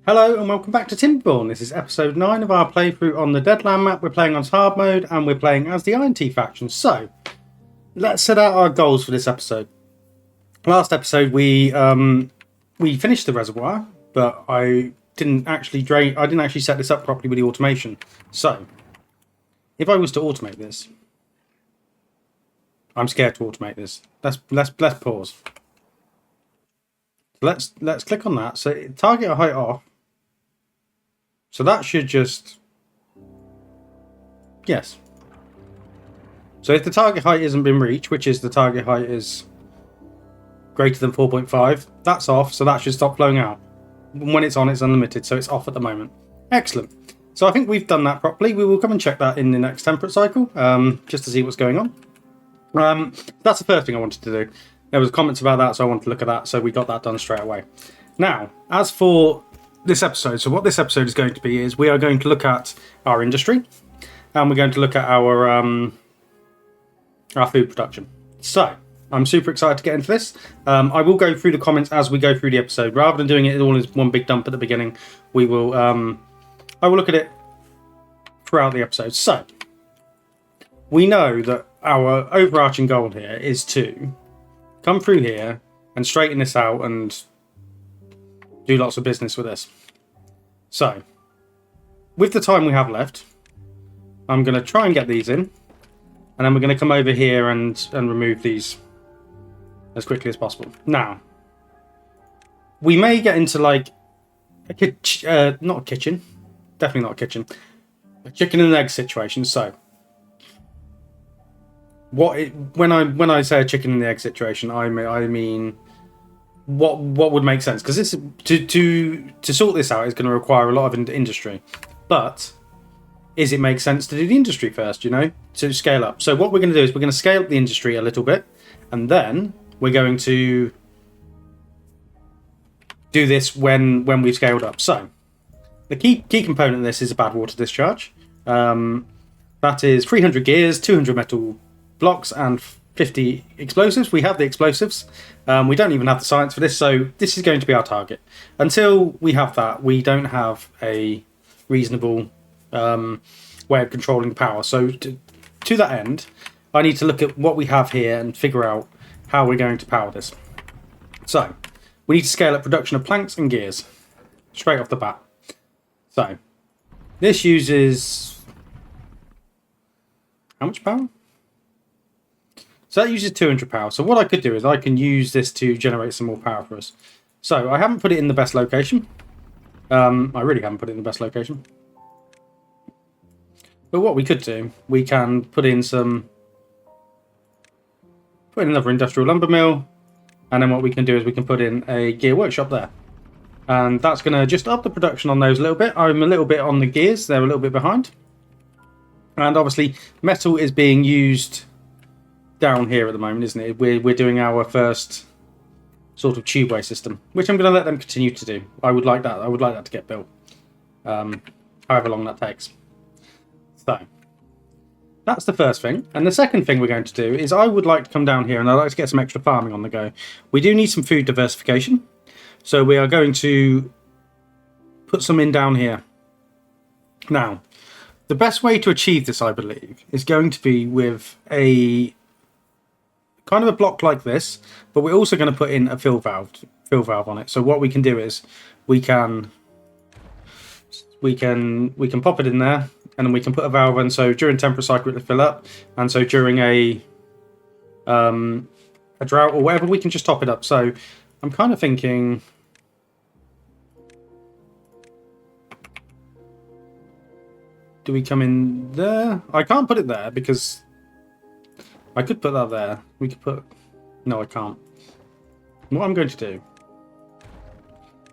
Hello and welcome back to Timberborn. This is episode 9 of our playthrough on the Deadland map. We're playing on hard mode and we're playing as the Ironteeth faction. So, let's set out our goals for this episode. Last episode we finished the reservoir, but I didn't actually set this up properly with the automation. So, if I was to automate this, I'm scared to automate this. Let's pause. Let's click on that. So target height off. So that should just... Yes. So if the target height hasn't been reached, which is the target height is greater than 4.5, that's off, so that should stop flowing out. When it's on, it's unlimited, so it's off at the moment. Excellent. So I think we've done that properly. We will come and check that in the next temperate cycle, just to see what's going on. That's the first thing I wanted to do. There was comments about that, so I wanted to look at that, so we got that done straight away. Now, as for this episode, so what this episode is going to be is we are going to look at our industry, and we're going to look at our food production. So, I'm super excited to get into this. I will go through the comments as we go through the episode. Rather than doing it all as one big dump at the beginning, we will, I will look at it throughout the episode. So, we know that our overarching goal here is to come through here and straighten this out and do lots of business with this. So, with the time we have left, I'm going to try and get these in, and then we're going to come over here and remove these as quickly as possible. Now, we may get into like a not a kitchen, definitely not a kitchen, a chicken and egg situation. So, when I say a chicken and egg situation, I mean what would make sense, because this to sort this out is going to require a lot of industry, but is it make sense to do the industry first, to scale up? So what we're going to do is we're going to scale up the industry a little bit, and then we're going to do this when we've scaled up. So the key component of this is a bad water discharge. That is 300 gears, 200 metal blocks, and 50 explosives. We have the explosives. We don't even have the science for this, so this is going to be our target. Until we have that, we don't have a reasonable way of controlling power. So to that end, I need to look at what we have here and figure out how we're going to power this. So we need to scale up production of planks and gears straight off the bat. So this uses how much power? So that uses 200 power. So what I could do is I can use this to generate some more power for us. So I haven't put it in the best location. I really haven't put it in the best location. But what we could do, we can put in another industrial lumber mill. And then what we can do is we can put in a gear workshop there. And that's going to just up the production on those a little bit. I'm a little bit on the gears. They're a little bit behind. And obviously metal is being used down here at the moment, isn't it? We're doing our first sort of tubeway system, which I'm going to let them continue to do. I would like that. I would like that to get built, however long that takes. So that's the first thing. And the second thing we're going to do is I would like to come down here and I'd like to get some extra farming on the go. We do need some food diversification, so we are going to put some in down here. Now, the best way to achieve this, I believe, is going to be with a kind of a block like this, but we're also going to put in a fill valve on it. So what we can do is we can pop it in there, and then we can put a valve in. So during temperate cycle it'll fill up, and so during a drought or whatever, we can just top it up. So I'm kind of thinking, do we come in there? I can't put it there because I could put that there. We could put... No, I can't. What I'm going to do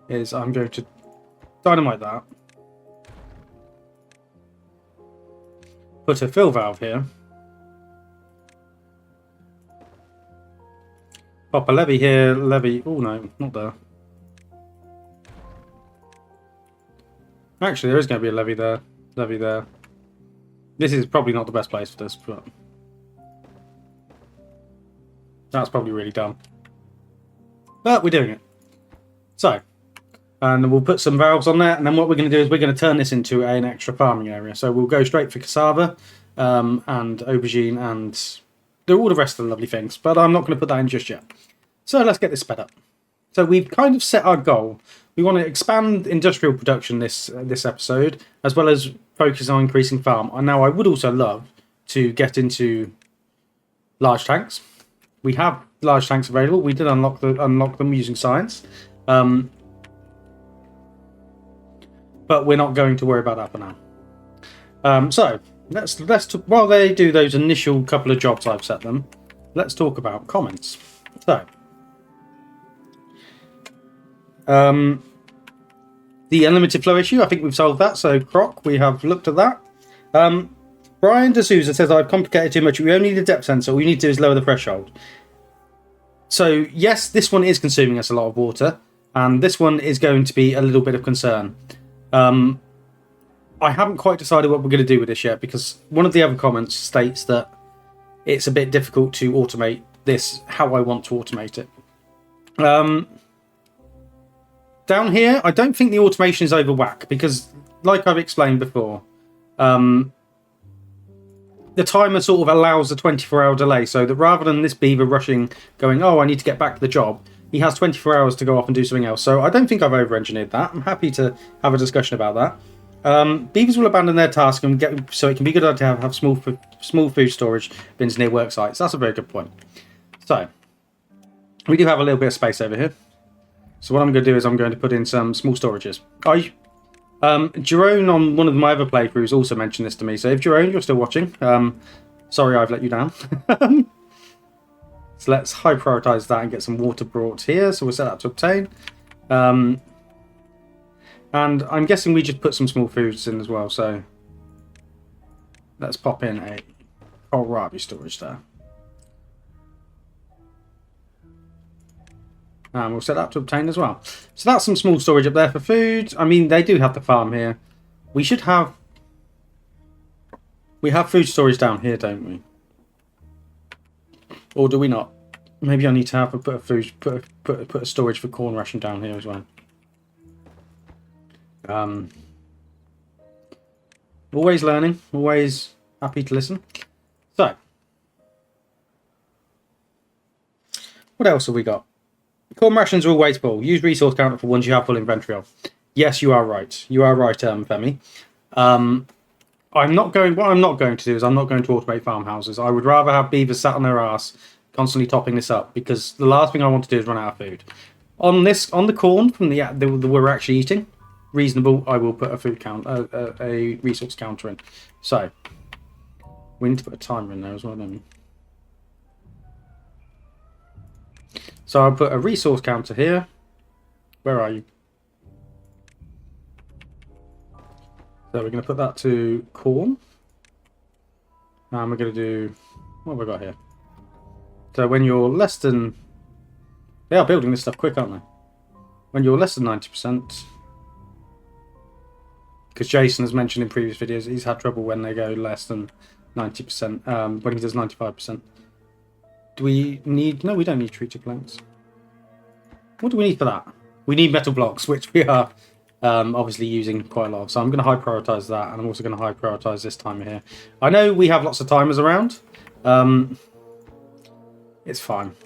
is I'm going to dynamite that. Put a fill valve here. Pop a levy here, levy... Oh no, not there. Actually, there is going to be a levy there. Levy there. This is probably not the best place for this, but that's probably really dumb. But we're doing it. So And we'll put some valves on there, and then what we're going to do is we're going to turn this into an extra farming area. So we'll go straight for cassava and aubergine and do all the rest of the lovely things, but I'm not going to put that in just yet. So let's get this sped up. So we've kind of set our goal. We want to expand industrial production this episode, as well as focus on increasing farm. And now I would also love to get into large tanks. We have large tanks available. We did unlock them using science. But we're not going to worry about that for now. So let's while they do those initial couple of jobs I've set them, let's talk about comments. So the unlimited flow issue, I think we've solved that. So Croc, we have looked at that. Brian D'Souza says I've complicated too much. We only need a depth sensor. All we need to do is lower the threshold. So yes, this one is consuming us a lot of water, and this one is going to be a little bit of concern. I haven't quite decided what we're going to do with this yet, because one of the other comments states that it's a bit difficult to automate this how I want to automate it. Down here, I don't think the automation is over whack, because like I've explained before, the timer sort of allows a 24-hour delay, so that rather than this beaver rushing, going, oh, I need to get back to the job, he has 24 hours to go off and do something else. So I don't think I've over-engineered that. I'm happy to have a discussion about that. Beavers will abandon their task and so it can be good to have small food storage bins near work sites. That's a very good point. So we do have a little bit of space over here. So what I'm going to do is I'm going to put in some small storages. Jerome on one of my other playthroughs also mentioned this to me. So if Jerome, you're still watching, sorry I've let you down. So let's high prioritize that and get some water brought here. So we'll set that to obtain. And I'm guessing we just put some small foods in as well. So let's pop in a kohlrabi storage there. And we'll set that to obtain as well. So that's some small storage up there for food. I mean, they do have the farm here. We should have... We have food storage down here, don't we? Or do we not? Maybe I need to have put a storage for corn ration down here as well. Always learning, always happy to listen. So, what else have we got? Corn rations are always full. Use resource counter for ones you have full inventory of. Yes, you are right. You are right, Femi. What I'm not going to do is I'm not going to automate farmhouses. I would rather have beavers sat on their ass constantly topping this up, because the last thing I want to do is run out of food. On the corn from the we're actually eating, reasonable, I will put a food count, a resource counter in. So we need to put a timer in there as well, don't we? So I'll put a resource counter here. Where are you? So we're going to put that to corn. And we're going to do... What have we got here? So when you're less than... They are building this stuff quick, aren't they? When you're less than 90%... Because Jason has mentioned in previous videos, he's had trouble when they go less than 90%. When he does 95%. Do we need... No, we don't need treated planks. What do we need for that? We need metal blocks, which we are obviously using quite a lot of. So I'm going to high prioritize that, and I'm also going to high prioritize this timer here. I know we have lots of timers around. It's fine.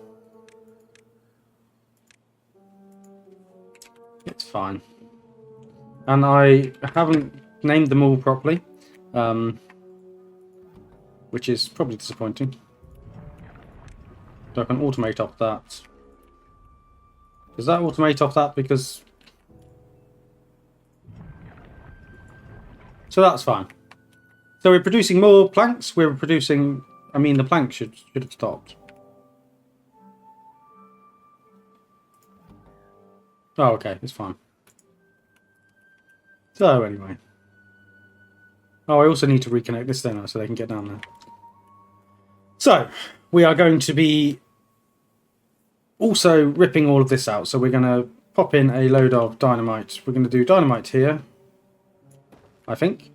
It's fine. And I haven't named them all properly, which is probably disappointing. So I can automate off that. Does that automate off that? Because... So that's fine. So we're producing more planks. We're producing... I mean, the plank should have stopped. Oh, okay. It's fine. So, anyway. Oh, I also need to reconnect this thing so they can get down there. So, we are going to be also ripping all of this out. So we're going to pop in a load of dynamite. We're going to do dynamite here, I think.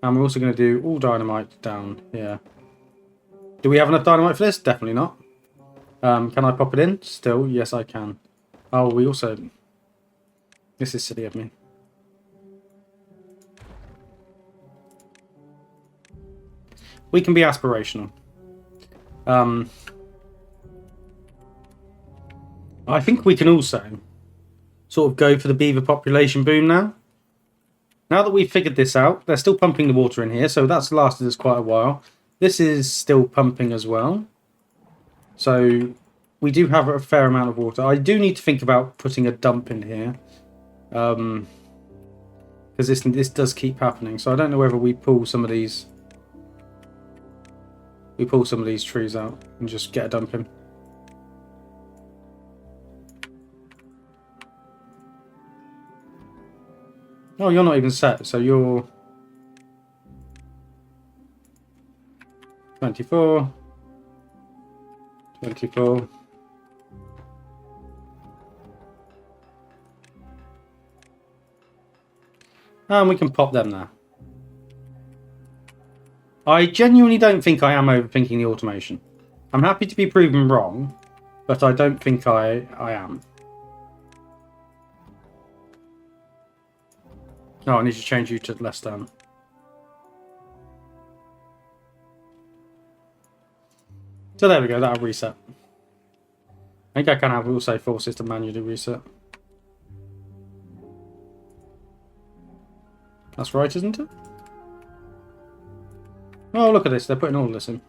And we're also going to do all dynamite down here. Do we have enough dynamite for this? Definitely not. Can I pop it in? Still, yes I can. Oh, we also... This is silly of me. We can be aspirational. I think we can also sort of go for the beaver population boom now. Now that we've figured this out, they're still pumping the water in here, so that's lasted us quite a while. This is still pumping as well. So we do have a fair amount of water. I do need to think about putting a dump in here. Because this does keep happening. So I don't know whether we pull some of these... We pull some of these trees out and just get a dump in. Oh, you're not even set, so you're 24, 24. And we can pop them there. I genuinely don't think I am overthinking the automation. I'm happy to be proven wrong, but I don't think I am. Oh, I need to change you to less than. So there we go, that'll reset. I think I can have also force it to manually reset. That's right, isn't it? Oh, look at this. They're putting all of this in.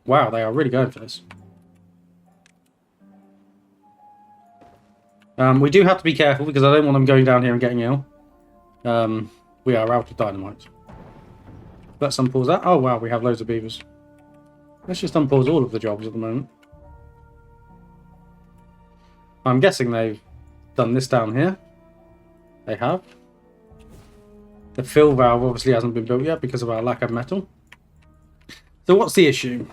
Wow, they are really going for this. We do have to be careful because I don't want them going down here and getting ill. We are out of dynamite. Let's unpause that. Oh, wow, we have loads of beavers. Let's just unpause all of the jobs at the moment. I'm guessing they've done this down here. They have. The fill valve obviously hasn't been built yet because of our lack of metal. So what's the issue?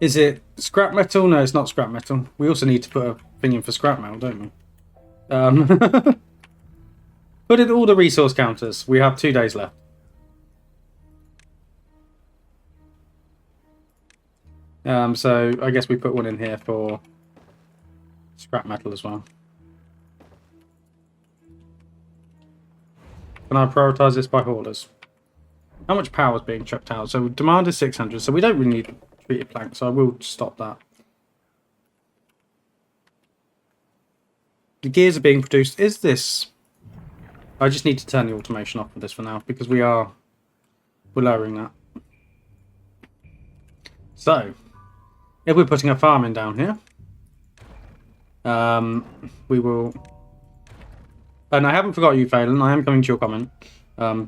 Is it scrap metal? No, it's not scrap metal. We also need to put a thing in for scrap metal, don't we? Put in all the resource counters. We have 2 days left. So I guess we put one in here for scrap metal as well. Can I prioritise this by haulers? How much power is being chucked out? So demand is 600, so we don't really need treated plank, so I will stop that. The gears are being produced. Is this... I just need to turn the automation off for this for now, because we're lowering that. So, if we're putting a farm in down here, we will... And I haven't forgot you, Phelan. I am coming to your comment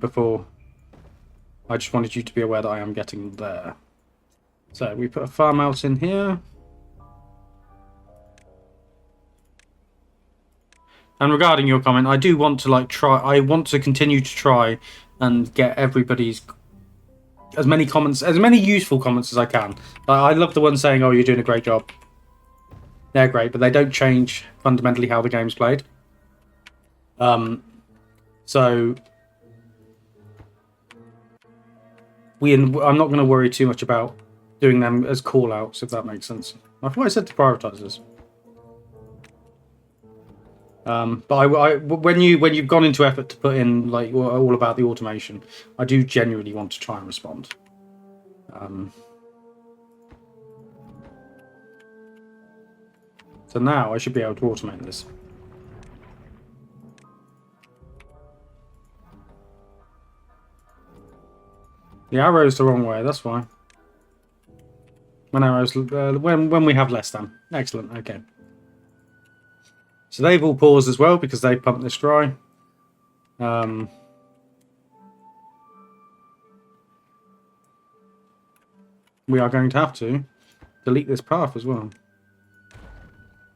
before. I just wanted you to be aware that I am getting there. So we put a farmhouse in here. And regarding your comment, I do want to try. I want to continue to try and get everybody's as many comments, as many useful comments as I can. I love the one saying, "Oh, you're doing a great job." They're great, but they don't change fundamentally how the game's played. So I'm not going to worry too much about doing them as call-outs, if that makes sense. I thought I said to prioritise this. But when you've gone into effort to put in all about the automation, I do genuinely want to try and respond. So now I should be able to automate this. The arrow's the wrong way, that's fine. When we have less than. Excellent, okay. So they've all paused as well because they pumped this dry. We are going to have to delete this path as well.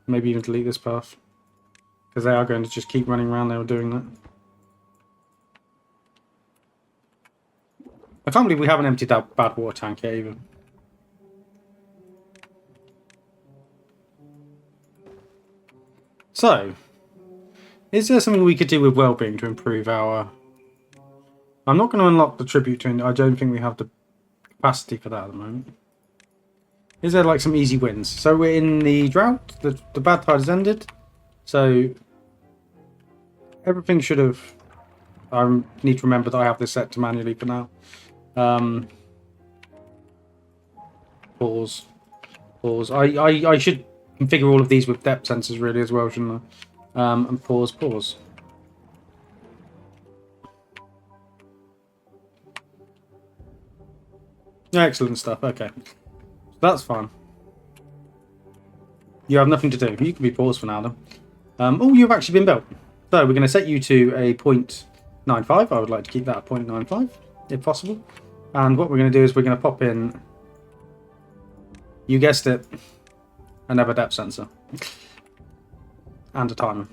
Maybe even delete this path. Because they are going to just keep running around, they were doing that. I can't believe we haven't emptied that bad water tank yet even. So, is there something we could do with well-being to improve our... I'm not going to unlock the tribute to... I don't think we have the capacity for that at the moment. Is there like some easy wins? So we're in the drought. The bad tide has ended. So everything should have... I need to remember that I have this set to manually for now. Pause. Pause. I should configure all of these with depth sensors really as well, shouldn't I? And pause, pause. Excellent stuff. Okay. That's fine. You have nothing to do. You can be paused for now then. Oh, you've actually been built. So we're going to set you to a 0.95. I would like to keep that at 0.95 if possible. And what we're going to do is we're going to pop in, you guessed it, another depth sensor. And a timer.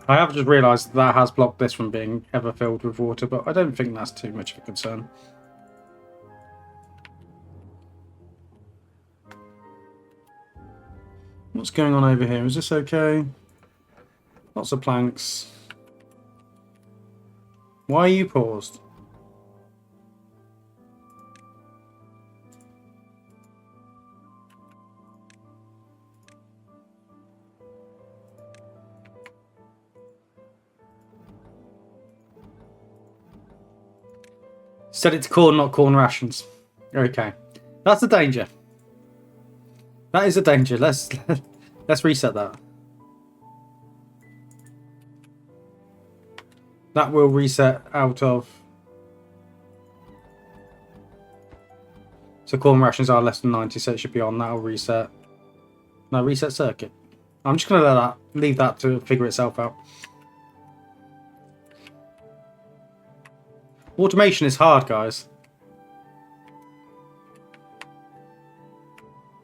I have just realised that has blocked this from being ever filled with water, but I don't think that's too much of a concern. What's going on over here? Is this okay? Lots of planks. Why are you paused? Set it to corn, not corn rations. Okay. That's a danger. That is a danger. Let's reset that. That will reset out of... So corn rations are less than 90, so it should be on. That'll reset. No, reset circuit. I'm just going to leave that to figure itself out. Automation is hard, guys.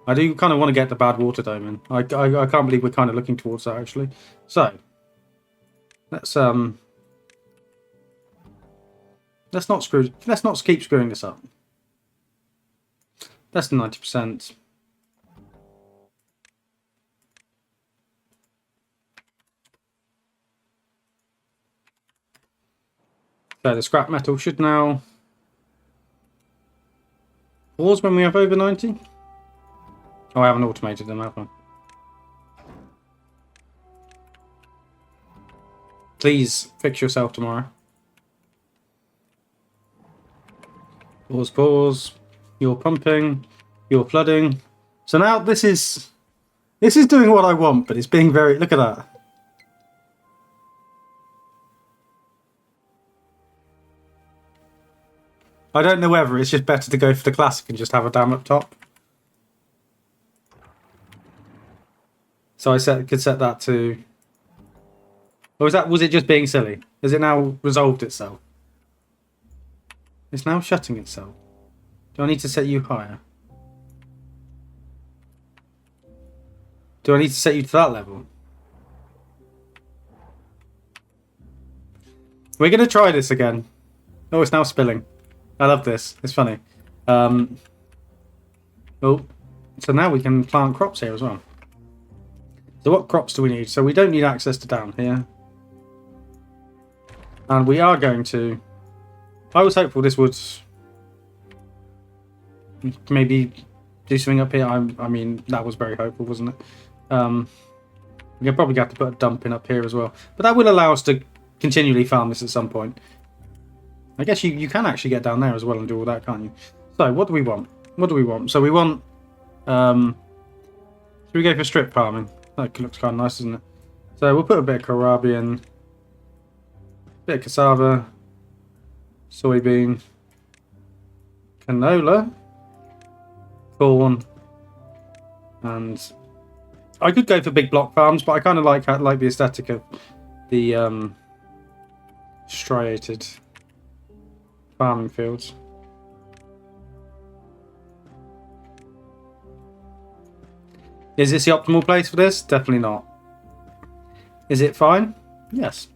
I do kind of want to get the bad water dome in. I can't believe we're kind of looking towards that, actually. So, let's not keep screwing this up. Less than 90%. So the scrap metal should now pause when we have over 90. Oh, I haven't automated them, have I? Please fix yourself tomorrow. Pause, pause. You're pumping. You're flooding. So now this is doing what I want, but it's being very... Look at that. I don't know whether it's just better to go for the classic and just have a dam up top. So I could set that to... Or was it just being silly? Has it now resolved itself? It's now shutting itself. Do I need to set you higher? Do I need to set you to that level? We're going to try this again. Oh, it's now spilling. I love this. It's funny. Oh, so now we can plant crops here as well. So what crops do we need? So we don't need access to down here. And we are going to... I was hopeful this would maybe do something up here. I mean, that was very hopeful, wasn't it? We're probably going to have to put a dump in up here as well. But that will allow us to continually farm this at some point. I guess you can actually get down there as well and do all that, can't you? So, what do we want? What do we want? So we want... should we go for strip farming? That looks kind of nice, doesn't it? So we'll put a bit of kohlrabi in. Bit of cassava. Soybean. Canola. Corn. And... I could go for big block farms, but I kind of like the aesthetic of the striated farming fields. Is this the optimal place for this? Definitely not. Is it fine? Yes.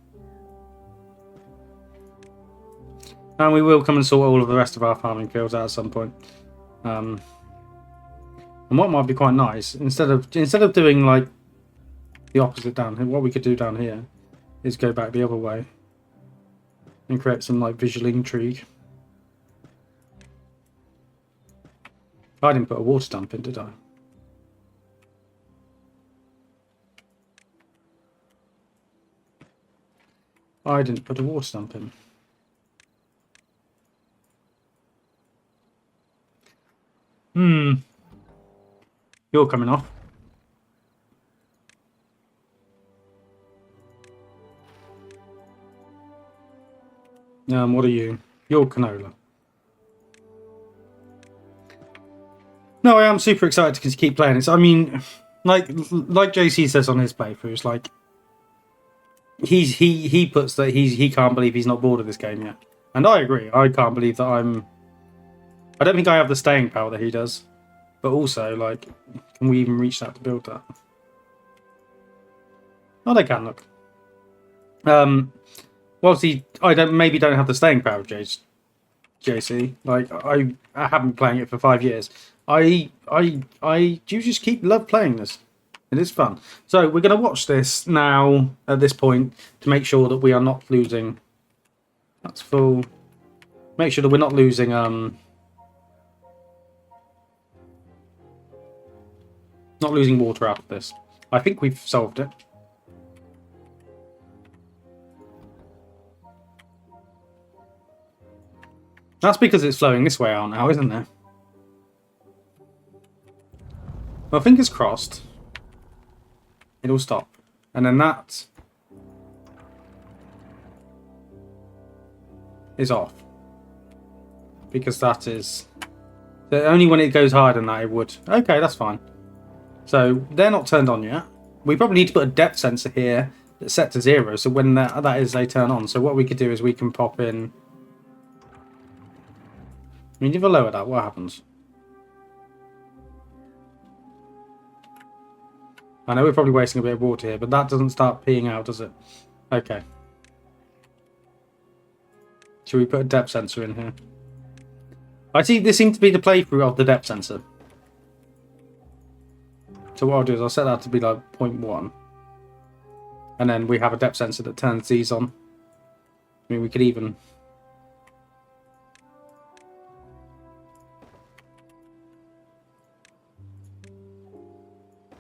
And we will come and sort all of the rest of our farming fields out at some point. And what might be quite nice, instead of doing like the opposite down here, what we could do down here is go back the other way and create some like visual intrigue. I didn't put a water dump in, did I? I didn't put a water dump in. You're coming off. What are you? You're canola. No, I am super excited to keep playing this. I mean, like JC says on his playthroughs, like he puts that he can't believe he's not bored of this game yet, and I agree. I can't believe that I don't think I have the staying power that he does, but also like, can we even reach that to build that? Oh, they can look. Well, see, I maybe don't have the staying power of JC. Like I haven't been playing it for 5 years. I do just love playing this. It is fun. So we're going to watch this now at this point to make sure that we are not losing. That's full. Make sure that we're not losing. Not losing water out of this. I think we've solved it. That's because it's flowing this way out now, isn't there? Well, fingers crossed. It'll stop. And then that is off. Because that is... Only when it goes higher than that it would. Okay, that's fine. So, they're not turned on yet. We probably need to put a depth sensor here that's set to 0. So when that is, they turn on. So what we could do is we can pop in... I mean, if I lower that, what happens? I know we're probably wasting a bit of water here, but that doesn't start peeing out, does it? Okay. Should we put a depth sensor in here? I see this seems to be the playthrough of the depth sensor. So what I'll do is I'll set that to be like 0.1. And then we have a depth sensor that turns these on. I mean, we could even...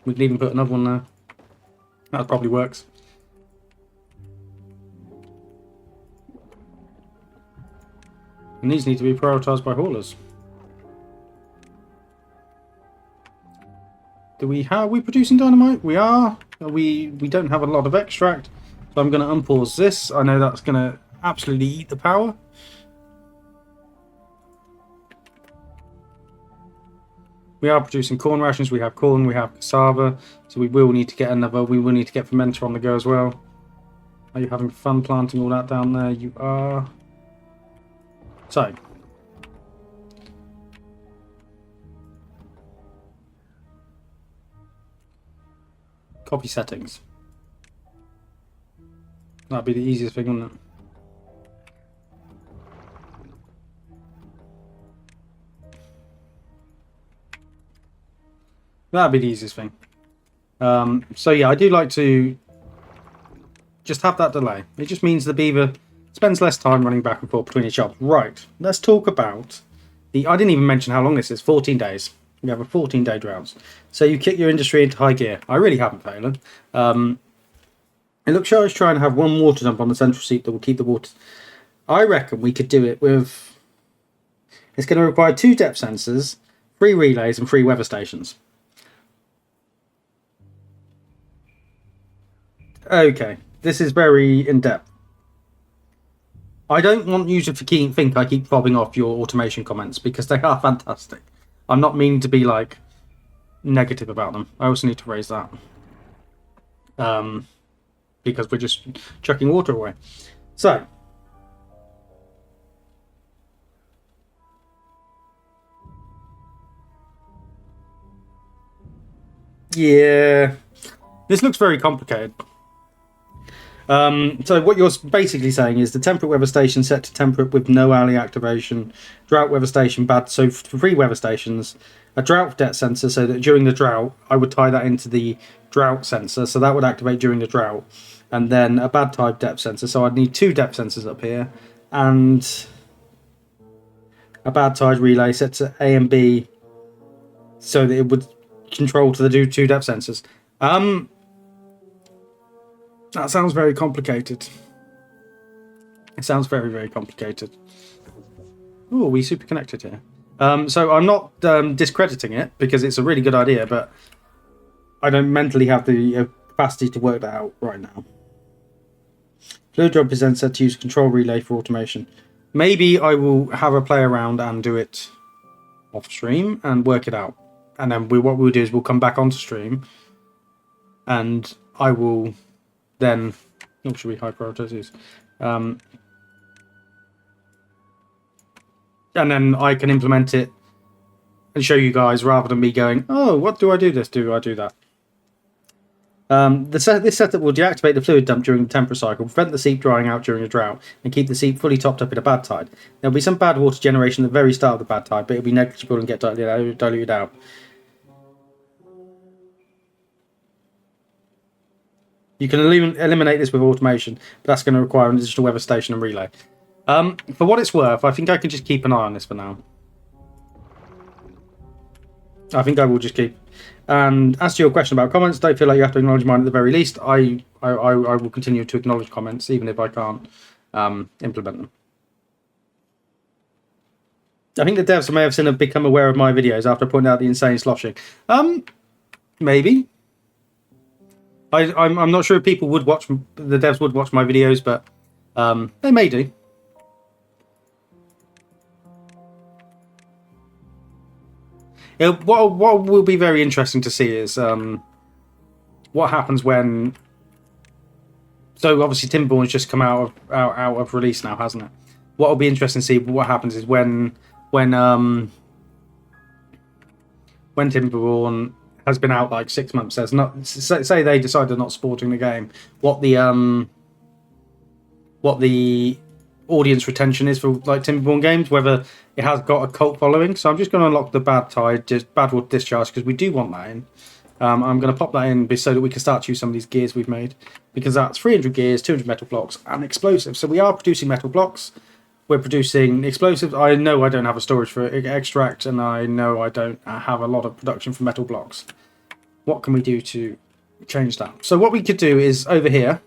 We could even put another one there. That probably works. And these need to be prioritised by haulers. Are we producing dynamite? We are. We don't have a lot of extract. So I'm going to unpause this. I know that's going to absolutely eat the power. We are producing corn rations. We have corn, we have cassava. So we will need to get we will need to get fermenter on the go as well. Are you having fun planting all that down there? You are. So. Copy settings. That'd be the easiest thing, wouldn't it? That'd be the easiest thing. So yeah, I do like to just have that delay. It just means the beaver spends less time running back and forth between its jobs. Right, let's talk about the... I didn't even mention how long this is. 14 days. We have a 14-day drought. So you kick your industry into high gear. I really haven't, Phelan. It looks like I was trying to have one water dump on the central seat that will keep the water... I reckon we could do it with... It's going to require 2 depth sensors, 3 relays and 3 weather stations. Okay, this is very in-depth. I don't want you to think I keep fobbing off your automation comments because they are fantastic. I'm not meaning to be like negative about them. I also need to raise that. Because we're just chucking water away. So. Yeah. This looks very complicated. So what you're basically saying is the temperate weather station set to temperate with no alley activation, drought weather station bad. So for 3 weather stations, a drought depth sensor so that during the drought, I would tie that into the drought sensor. So that would activate during the drought. and then a bad tide depth sensor. So I'd need 2 depth sensors up here, and a bad tide relay set to A and B, so that it would control to the 2 depth sensors. That sounds very complicated. It sounds very, very complicated. Oh, we super connected here. So I'm not discrediting it, because it's a really good idea, but I don't mentally have the capacity to work that out right now. Fluid drum presents set to use control relay for automation. Maybe I will have a play around and do it off stream and work it out. And then what we'll do is we'll come back onto stream, and I will then... Oh, should we high prioritize these? And then I can implement it and show you guys, rather than me going, oh, what do I do this? Do I do that? This setup will deactivate the fluid dump during the temperature cycle, prevent the seep drying out during a drought, and keep the seep fully topped up in a bad tide. There'll be some bad water generation at the very start of the bad tide, but it'll be negligible and get diluted out. You can eliminate this with automation, but that's going to require an additional weather station and relay. For what it's worth, I think I can just keep an eye on this for now. I think I will just keep. And as to your question about comments, don't feel like you have to acknowledge mine at the very least. I will continue to acknowledge comments, even if I can't implement them. I think the devs may have become aware of my videos after pointing out the insane sloshing. Maybe. I'm not sure if people would watch, the devs would watch my videos, but they may do. What will be very interesting to see is what happens when... So obviously Timberborn's just come out of release now, hasn't it? What will be interesting to see what happens is when Timberborn has been out like 6 months. There's not, say they decide they're not supporting the game. What the audience retention is for like Timberborn games, whether it has got a cult following. So I'm just going to unlock the bad tide, just bad water discharge, because we do want that in. I'm going to pop that in so that we can start to use some of these gears we've made, because that's 300 gears, 200 metal blocks, and explosives. So we are producing metal blocks. We're producing explosives. I know I don't have a storage for extract, and I know I don't have a lot of production for metal blocks. What can we do to change that? So what we could do is over here,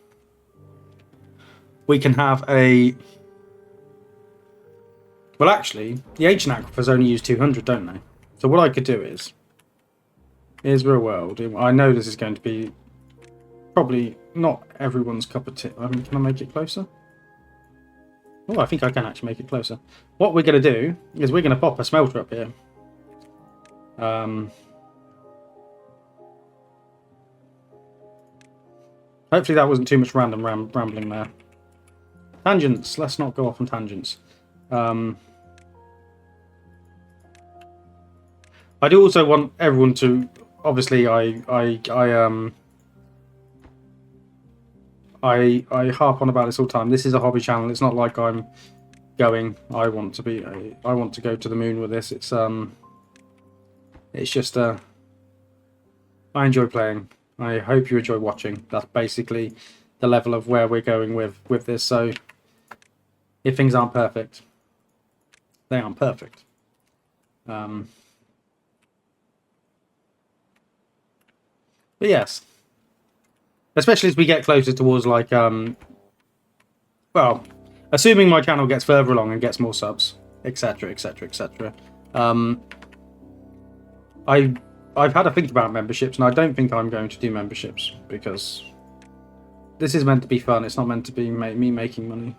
we can have a... Well, actually, the ancient aquifers only use 200, don't they? So what I could do is... Here's real world. I know this is going to be probably not everyone's cup of tea. I mean, can I make it closer? Oh, I think I can actually make it closer. What we're going to do is we're going to pop a smelter up here. Hopefully that wasn't too much random rambling there. Tangents. Let's not go off on tangents. I do also want everyone to... Obviously, I harp on about this all the time. This is a hobby channel. It's not like I'm going... I want to go to the moon with this. It's just... I enjoy playing. I hope you enjoy watching. That's basically the level of where we're going with this. So, if things aren't perfect, they aren't perfect. But yes, especially as we get closer towards like, well, assuming my channel gets further along and gets more subs, etc., etc., etc. I've had to think about memberships, and I don't think I'm going to do memberships, because this is meant to be fun. It's not meant to be me making money.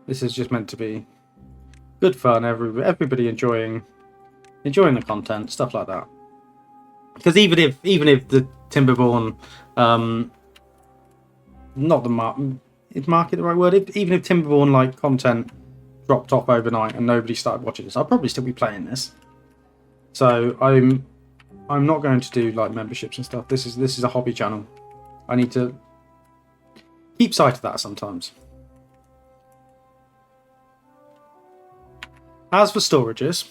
This is just meant to be good fun. Everybody enjoying the content, stuff like that. Because even if the Timberborn, not the market the right word? Even if Timberborn like content dropped off overnight and nobody started watching this, I'll probably still be playing this. So I'm not going to do like memberships and stuff. This is a hobby channel. I need to keep sight of that sometimes. As for storages,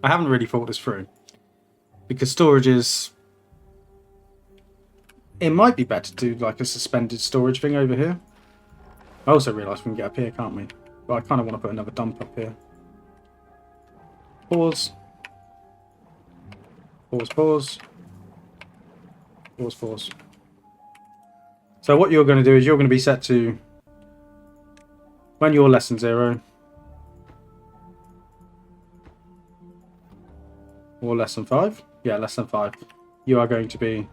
I haven't really thought this through. Because storage is... It might be better to do like a suspended storage thing over here. I also realise we can get up here, can't we? But I kind of want to put another dump up here. Pause. Pause, pause. Pause, pause. So what you're going to do is you're going to be set to... When you're less than 0... Or less than 5? Yeah, less than 5. You are going to be...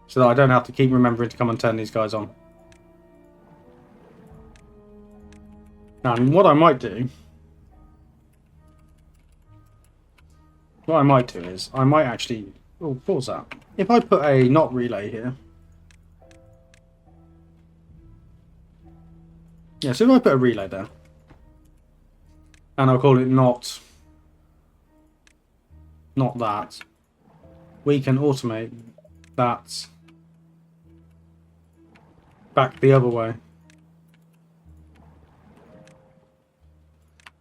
So that I don't have to keep remembering to come and turn these guys on. And what I might do... What I might do is, I might actually... Oh, pause that. If I put a not relay here... Yeah, so if I put a relay there... And I'll call it not that. We can automate that back the other way.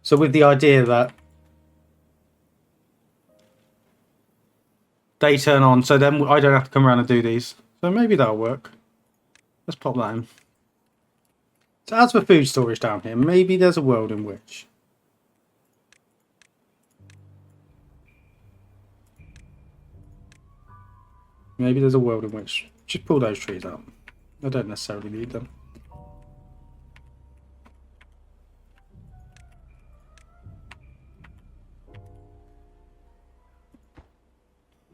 So with the idea that they turn on, so then I don't have to come around and do these. So maybe that'll work. Let's pop that in. So as for food storage down here, maybe there's a world in which just pull those trees out. I don't necessarily need them.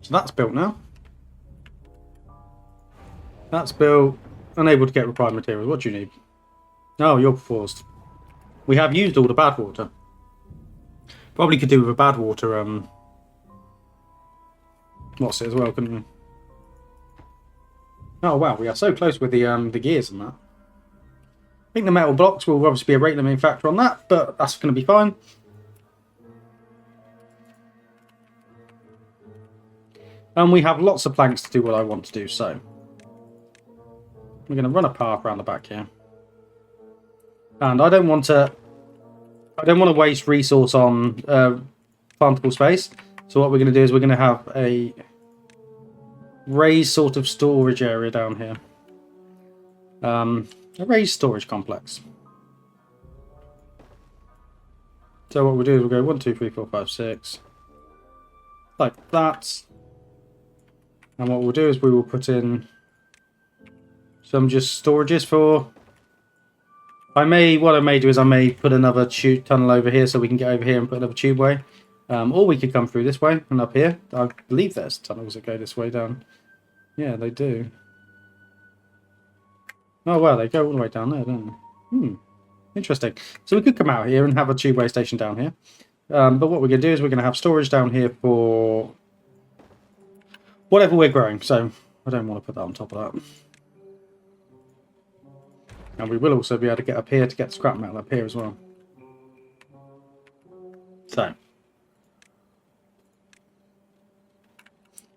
So that's built now. That's built. Unable to get required materials. What do you need? Oh, you're forced. We have used all the bad water. Probably could do with a bad water, what's it as well, couldn't we? Oh wow, we are so close with the gears and that. I think the metal blocks will obviously be a rate limiting factor on that, but that's going to be fine. And we have lots of planks to do what I want to do, so we're going to run a path around the back here. And I don't want to waste resource on plantable space. So what we're going to do is we're going to have a raised sort of storage area down here. A raised storage complex. So what we'll do is we'll go 1, 2, 3, 4, 5, 6. Like that. And what we'll do is we will put in some just storages for... what I may do is I may put another tube tunnel over here so we can get over here and put another tube way. Or we could come through this way and up here. I believe there's tunnels that go this way down. Yeah, they do. Oh, well, they go all the way down there, don't they? Interesting. So we could come out here and have a tube way station down here. But what we're going to do is we're going to have storage down here for whatever we're growing. So I don't want to put that on top of that. And we will also be able to get up here to get scrap metal up here as well. So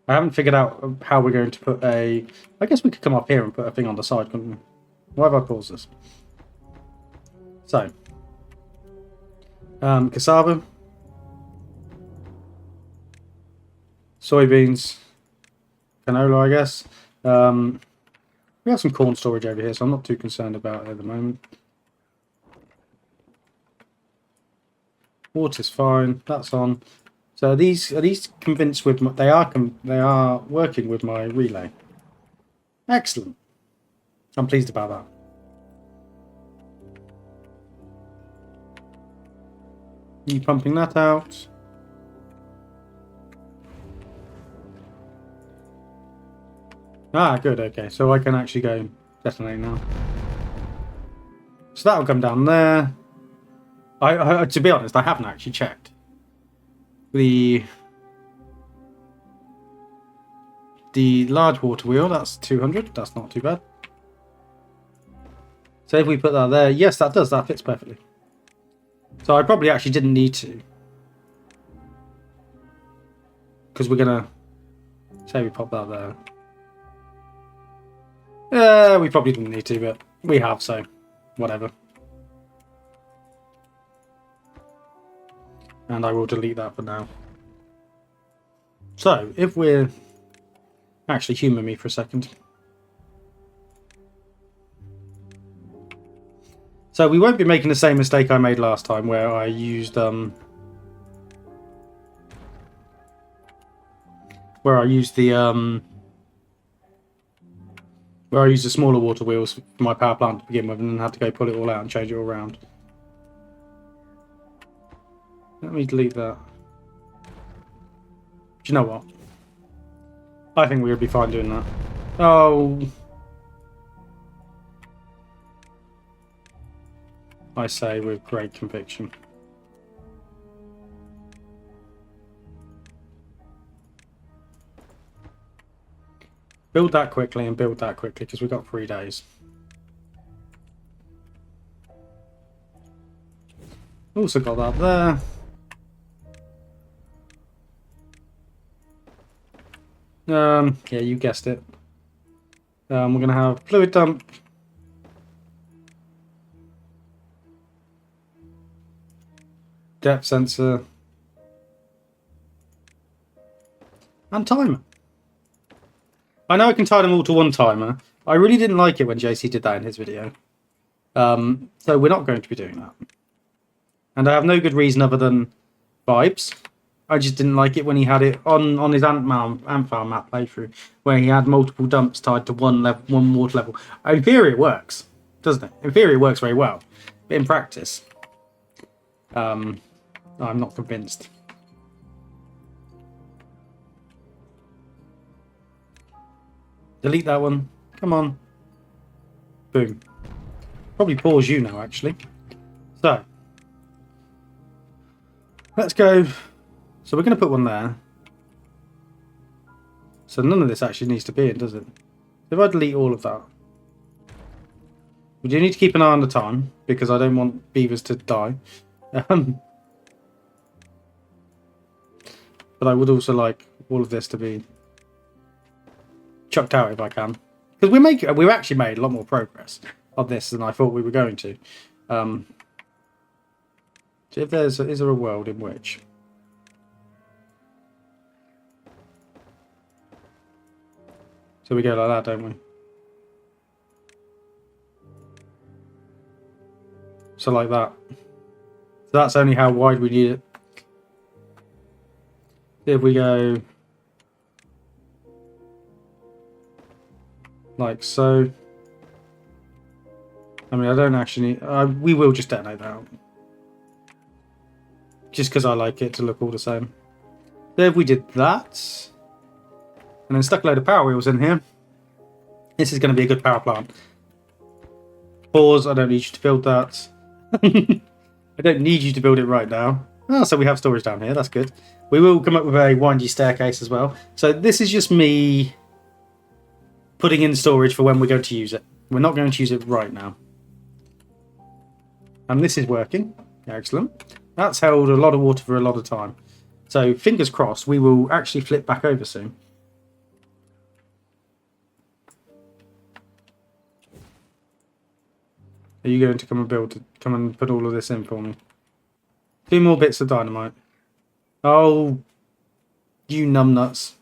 I haven't figured out how we're going to put a... I guess we could come up here and put a thing on the side, couldn't we? Why have I paused this? So cassava, soybeans, canola, I guess. We have some corn storage over here, so I'm not too concerned about it at the moment. Water's fine. That's on. So are these convinced with my, they are working with my relay. Excellent. I'm pleased about that. You pumping that out? Ah, good. Okay, so I can actually go detonate now. So that'll come down there. I to be honest, I haven't actually checked the large water wheel. That's 200. That's not too bad. So if we put that there, yes, that does. That fits perfectly. So I probably actually didn't need to, because we're gonna say we pop that there. We probably didn't need to, but we have, so whatever. And I will delete that for now. So, if we're... Actually, humour me for a second. So, we won't be making the same mistake I made last time, where I used... Where I used the smaller water wheels for my power plant to begin with, and then had to go pull it all out and change it all around. Let me delete that. Do you know what? I think we would be fine doing that. Oh. I say with great conviction. Build that quickly and build that quickly because we've got 3 days. Also got that there. Yeah, you guessed it. We're going to have fluid dump. Depth sensor. And timer. I know I can tie them all to one timer. I really didn't like it when JC did that in his video. So we're not going to be doing that. And I have no good reason other than vibes. I just didn't like it when he had it on his ant farm map playthrough, where he had multiple dumps tied to one water level. In theory, it works, doesn't it? In theory, it works very well, but in practice, I'm not convinced. Delete that one. Come on. Boom. Probably pause you now, actually. So let's go. So we're going to put one there. So none of this actually needs to be in, does it? If I delete all of that. We do need to keep an eye on the time, because I don't want beavers to die. But I would also like all of this to be chucked out if I can. Because we've actually made a lot more progress on this than I thought we were going to. So if is there a world in which... So we go like that, don't we? So like that. So that's only how wide we need it. If we go like so. I mean, I don't actually need... we will just detonate that out. Just because I like it to look all the same. So if we did that... and then stuck a load of power wheels in here. This is going to be a good power plant. Pause, I don't need you to build that. I don't need you to build it right now. Oh, so we have storage down here, that's good. We will come up with a windy staircase as well. So this is just me putting in storage for when we're going to use it. We're not going to use it right now. And this is working. Excellent. That's held a lot of water for a lot of time. So fingers crossed, we will actually flip back over soon. Are you going to come and put all of this in for me? 2 more bits of dynamite. Oh, you numbnuts.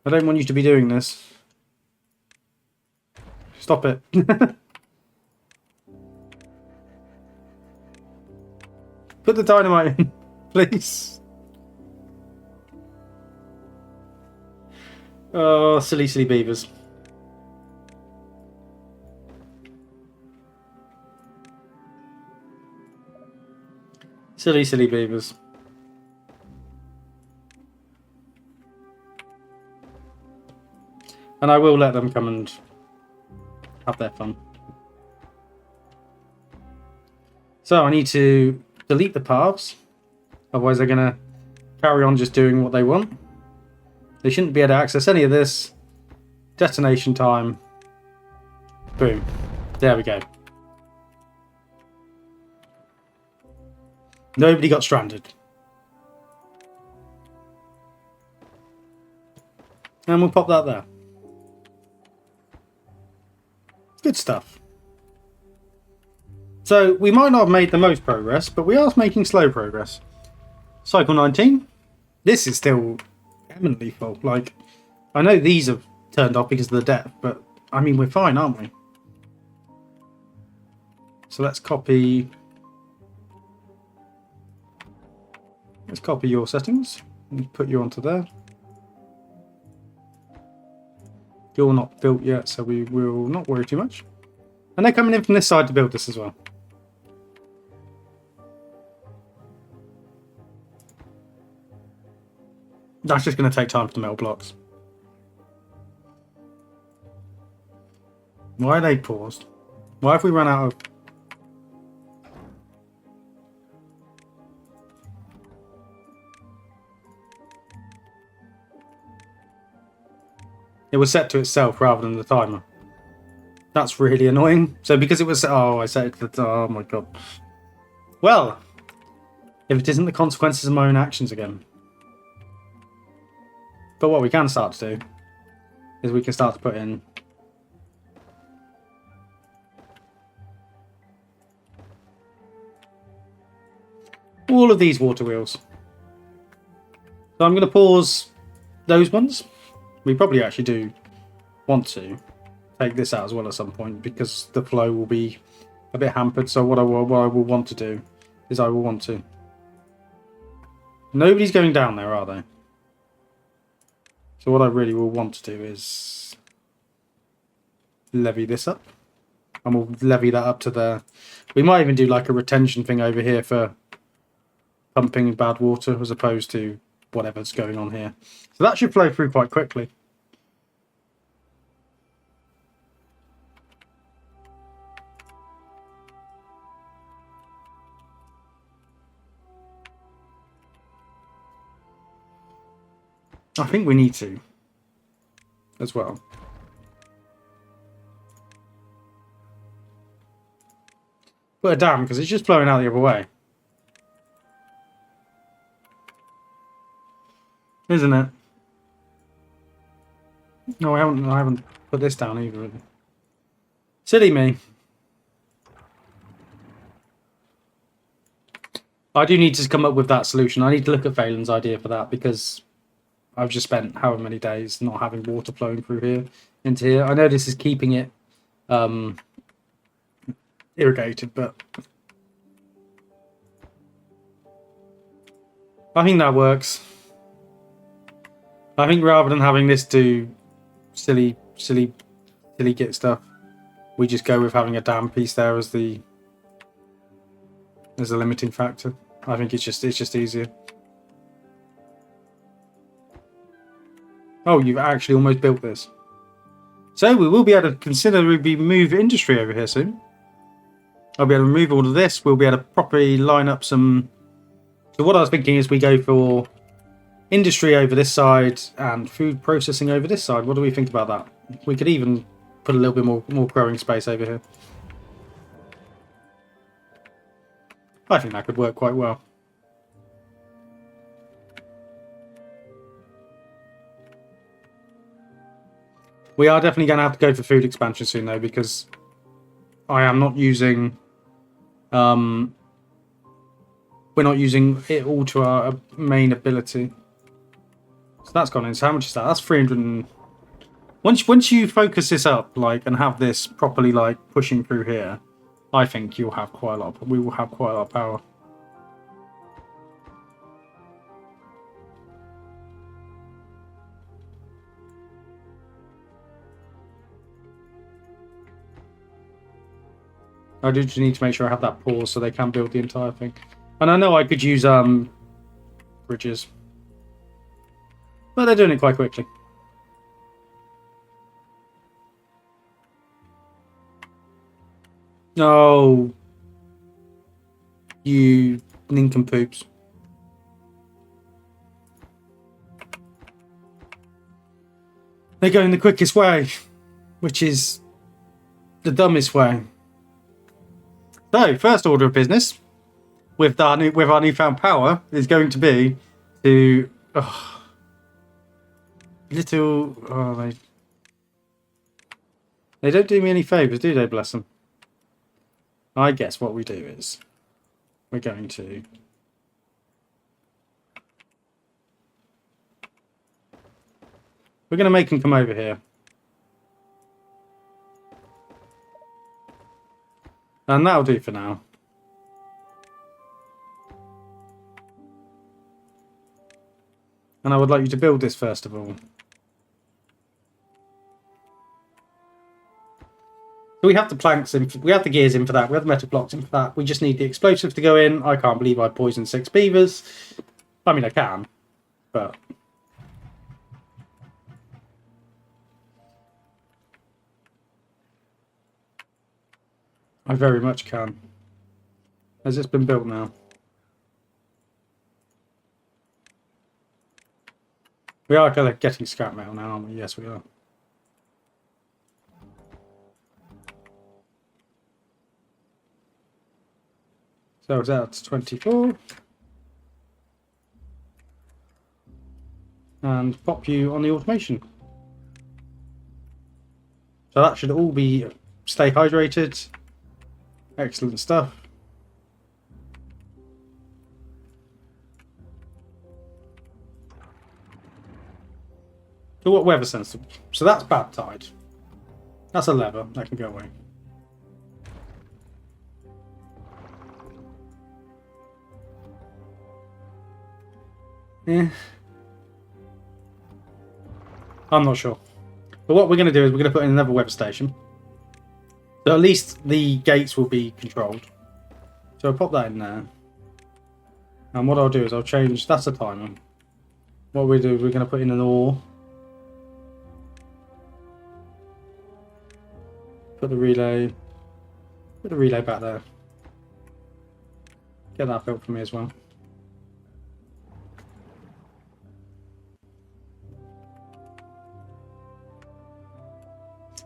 I don't want you to be doing this. Stop it. Put the dynamite in, please. Oh, silly, silly beavers. Silly, silly beavers. And I will let them come and have their fun. So I need to delete the paths. Otherwise they're going to carry on just doing what they want. They shouldn't be able to access any of this. Detonation time. Boom. There we go. Nobody got stranded. And we'll pop that there. Good stuff. So we might not have made the most progress, but we are making slow progress. Cycle 19. This is still eminently full. Like, I know these have turned off because of the depth, but I mean, we're fine, aren't we? So let's copy your settings and put you onto there. You're not built yet, so we will not worry too much. And they're coming in from this side to build this as well. That's just going to take time for the metal blocks. Why are they paused? Why have we run out of... It was set to itself rather than the timer. That's really annoying. So because it was... Oh, I set it to the... Oh my god. Well, if it isn't the consequences of my own actions again. But what we can start to do is we can start to put in... all of these water wheels. So I'm going to pause those ones. We probably actually do want to take this out as well at some point because the flow will be a bit hampered. So what I will want to do is I will want to... Nobody's going down there, are they? So what I really will want to do is levy this up. And we'll levy that up to the... We might even do like a retention thing over here for pumping bad water as opposed to whatever's going on here. So that should flow through quite quickly. I think we need to as well. Put a dam because it's just flowing out the other way. Isn't it? No, I haven't put this down either. Silly me. I do need to come up with that solution. I need to look at Phelan's idea for that because I've just spent however many days not having water flowing through here into here. I know this is keeping it irrigated, but I think that works. I think rather than having this do silly git stuff, we just go with having a dam piece there as a limiting factor. I think it's just easier. Oh, you've actually almost built this. So we will be able to consider move industry over here soon. I'll be able to remove all of this. We'll be able to properly line up some... So what I was thinking is we go for industry over this side and food processing over this side. What do we think about that? We could even put a little bit more growing space over here. I think that could work quite well. We are definitely going to have to go for food expansion soon though, because I am not using... we're not using it all to our main ability. So that's gone in. So how much is that? That's 300 and... Once you focus this up, like, and have this properly, like, pushing through here, I think you'll have quite a lot. We will have quite a lot of power. I do just need to make sure I have that pause so they can build the entire thing. And I know I could use bridges, but they're doing it quite quickly. Oh, you nincompoops. They're going the quickest way, which is the dumbest way. So, first order of business with our newfound power is going to be to they don't do me any favours, do they? Bless them. I guess what we do is we're going to We're going to make them come over here. And that'll do for now. And I would like you to build this first of all. So we have the planks in, we have the gears in for that, we have the metal blocks in for that. We just need the explosives to go in. I can't believe I poisoned 6 beavers. I mean, I can, but... I very much can. Has this been built now? We are getting scrap metal now, aren't we? Yes, we are. So that's 24. And pop you on the automation. So that should all be stay hydrated. Excellent stuff. So what weather sensitive? So that's bad tide. That's a lever. That can go away. Yeah. I'm not sure. But what we're going to do is we're going to put in another weather station. So at least the gates will be controlled. So I'll pop that in there. And what I'll do is I'll change... That's the timer. What we do is we're going to put in an ore. Put the relay back there. Get that built for me as well.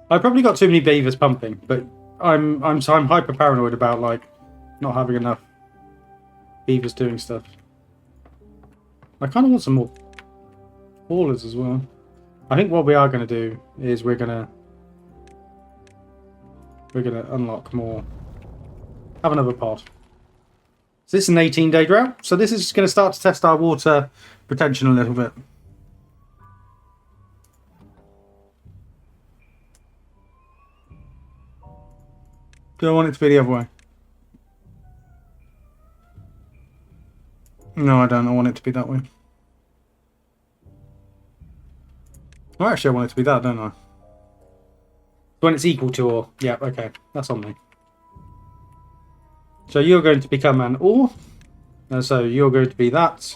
I've probably got too many beavers pumping, but I'm hyper paranoid about like not having enough beavers doing stuff. I kind of want some more haulers as well. I think what we are going to do is we're gonna unlock more. Have another pod. So this is an 18-day drought. So this is going to start to test our water retention a little bit. Do I want it to be the other way? No, I don't. I want it to be that way. Oh, actually, I want it to be that, don't I? When it's equal to or... Yeah, okay. That's on me. So you're going to become an ore. And so you're going to be that.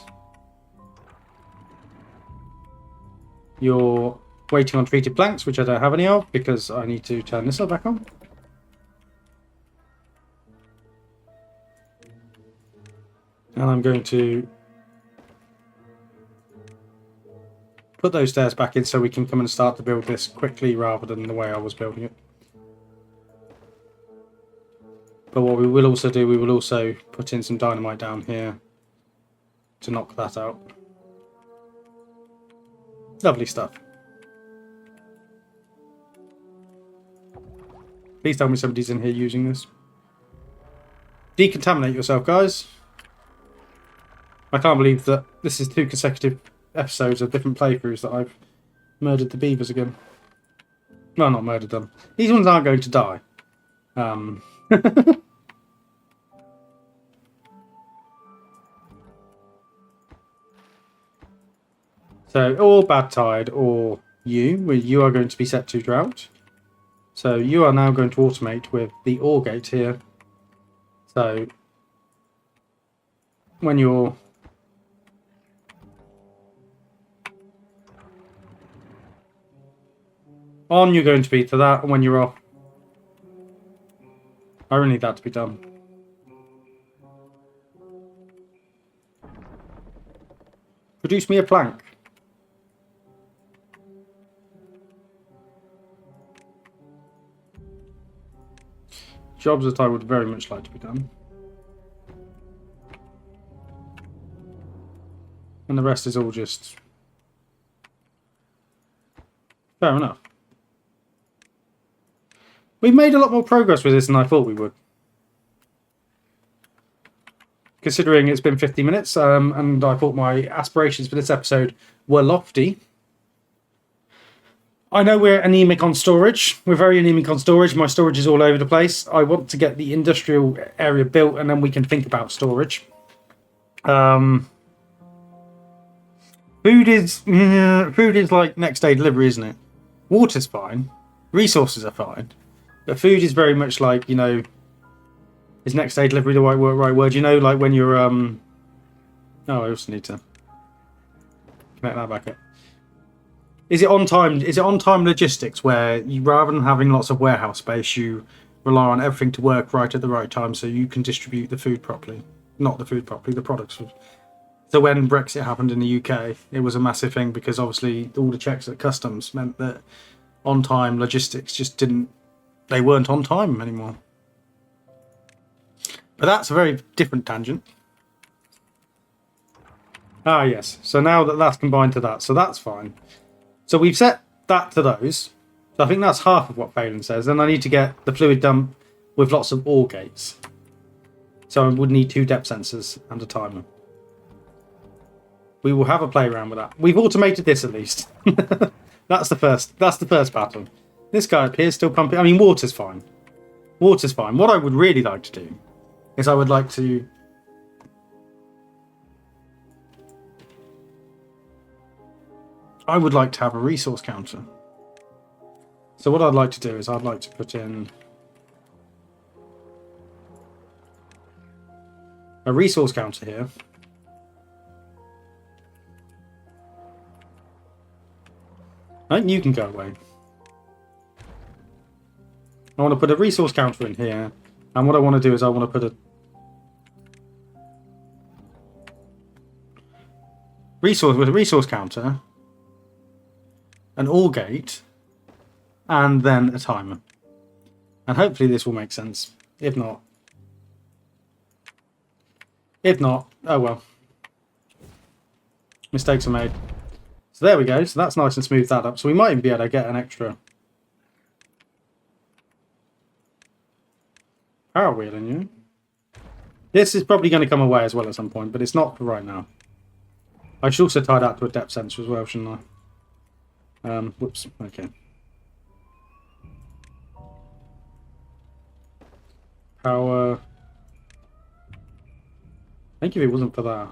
You're waiting on treated planks, which I don't have any of because I need to turn this back on. And I'm going to put those stairs back in so we can come and start to build this quickly rather than the way I was building it. But what we will also do, we will also put in some dynamite down here to knock that out. Lovely stuff. Please tell me somebody's in here using this. Decontaminate yourself, guys. I can't believe that this is 2 consecutive episodes of different playthroughs that I've murdered the beavers again. Well, not murdered them. These ones aren't going to die. So, or bad tide, or you are going to be set to drought. So you are now going to automate with the ore gate here. So when you're on, you're going to be to that, and when you're off, I really need that to be done. Produce me a plank. Jobs that I would very much like to be done. And the rest is all just... fair enough. We've made a lot more progress with this than I thought we would. Considering it's been 50 minutes, and I thought my aspirations for this episode were lofty. I know we're anemic on storage. We're very anemic on storage. My storage is all over the place. I want to get the industrial area built, and then we can think about storage. Food is like next day delivery, isn't it? Water's fine. Resources are fine. But food is very much like, is next day delivery the right word? Like when you're oh, I also need to connect that back up. Is it on time? Is it on time logistics where you, rather than having lots of warehouse space, you rely on everything to work right at the right time so you can distribute the food properly? Not the food properly, the products. So when Brexit happened in the UK, it was a massive thing because obviously all the checks at customs meant that on time logistics just they weren't on time anymore. But that's a very different tangent. Ah, yes. So now that's combined to that, so that's fine. So we've set that to those. So I think that's half of what Phelan says. Then I need to get the fluid dump with lots of ore gates. So I would need 2 depth sensors and a timer. We will have a play around with that. We've automated this at least. That's the first battle. This guy up here is still pumping. I mean, water's fine. Water's fine. What I would really like to do is I would like to have a resource counter. So what I'd like to do is I'd like to put in a resource counter here. I think you can go away. I want to put a resource counter in here, and what I want to do is I want to put a resource counter, an ore gate, and then a timer. And hopefully this will make sense. If not, oh well. Mistakes are made. So there we go. So that's nice and smooth that up. So we might even be able to get an extra power wheel in you. This is probably going to come away as well at some point, but it's not for right now. I should also tie that to a depth sensor as well, shouldn't I? Whoops. Okay. Power. I think if it wasn't for that.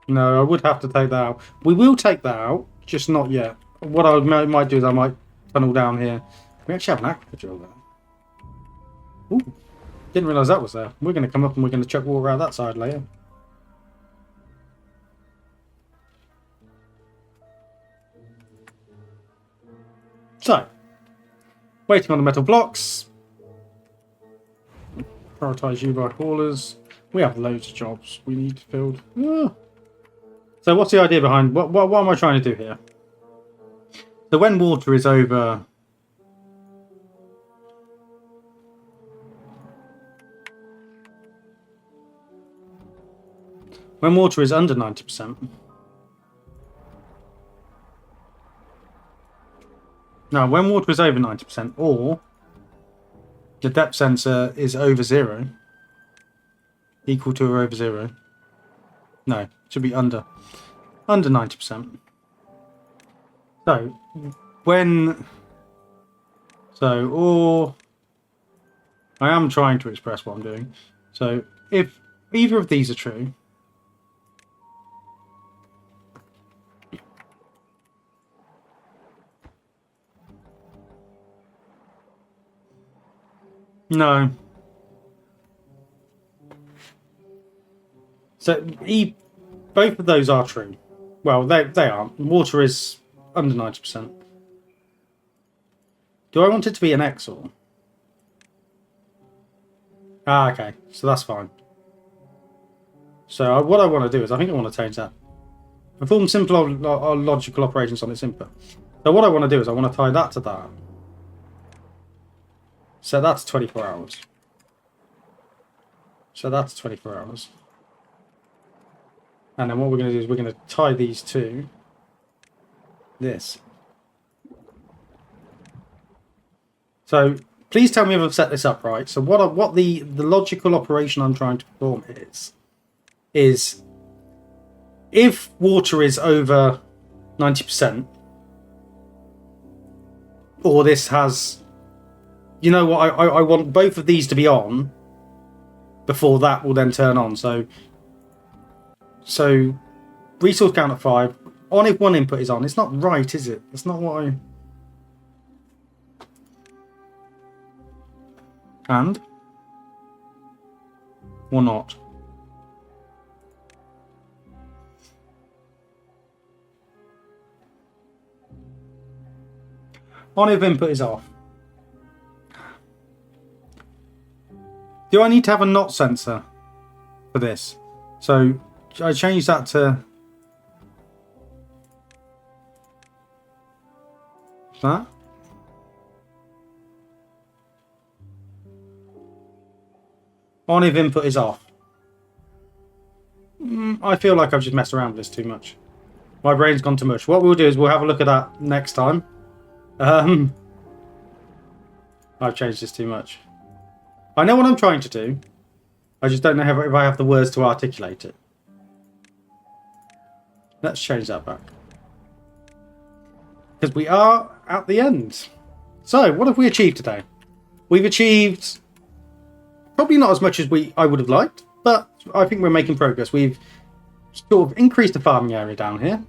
No, I would have to take that out. We will take that out, just not yet. What I might do is I might tunnel down here. We actually have an aqua drill there. Ooh, didn't realise that was there. We're going to come up and we're going to chuck water out that side later. So, waiting on the metal blocks. Prioritise you by haulers. We have loads of jobs we need filled. So what's the idea behind... What am I trying to do here? So when water is over... When water is under 90%... No, when water is over 90%, or the depth sensor is over 0, equal to or over 0. No, it should be under 90%. So or I am trying to express what I'm doing. So if either of these are true, no. So both of those are true. Well, they aren't. Water is under 90%. Do I want it to be an XOR? Ah, okay. So that's fine. So what I want to do is I think I want to change that. Perform simple logical operations on its input. So what I want to do is I want to tie that to that. So that's 24 hours. So that's 24 hours. And then what we're going to do is we're going to tie these to this. So Please tell me if I've set this up right. So what the logical operation I'm trying to perform is if water is over 90%, or this has, you know what, I want both of these to be on before that will then turn on. So resource count at 5, on if one input is on. It's not right, is it? It's not what I... And? Or not? On if input is off. Do I need to have a not sensor for this? So I change that to that. On if input is off. I feel like I've just messed around with this too much. My brain's gone to mush. What we'll do is we'll have a look at that next time. I've changed this too much. I know what I'm trying to do. I just don't know if I have the words to articulate it. Let's change that back. Because we are at the end. So, what have we achieved today? We've achieved probably not as much as I would have liked, but I think we're making progress. We've sort of increased the farming area down here.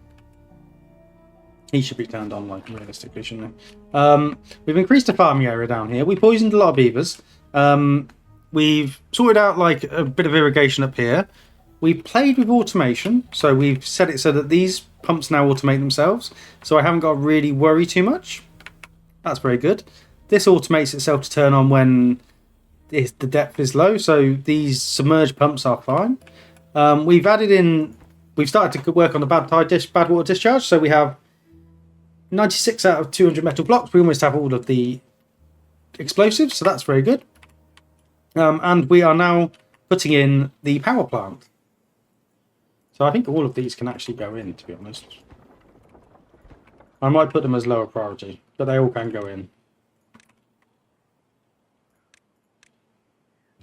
He should be turned on, like, realistically, shouldn't he? We've increased the farming area down here. We poisoned a lot of beavers. We've sorted out, like, a bit of irrigation up here. We played with automation, so we've set it so that these pumps now automate themselves, so I haven't got to really worry too much. That's very good. This automates itself to turn on when the depth is low, so these submerged pumps are fine. We've started to work on the bad water discharge, so we have 96 out of 200 metal blocks. We almost have all of the explosives, so that's very good. And we are now putting in the power plant. So I think all of these can actually go in, to be honest. I might put them as lower priority, but they all can go in.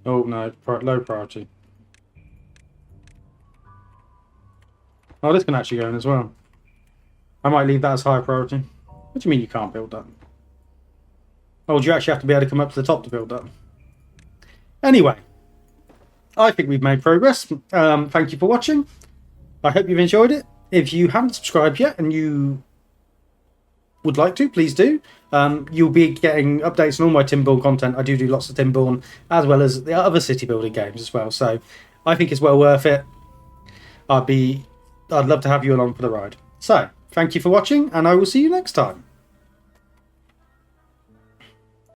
Oh no, low priority. Oh, this can actually go in as well. I might leave that as high priority. What do you mean you can't build that? Oh, do you actually have to be able to come up to the top to build that? Anyway, I think we've made progress. Thank you for watching. I hope you've enjoyed it. If you haven't subscribed yet and you would like to, please do. You'll be getting updates on all my Timberborn content. I do lots of Timberborn, as well as the other city building games as well. So I think it's well worth it. I'd love to have you along for the ride. So, thank you for watching, and I will see you next time.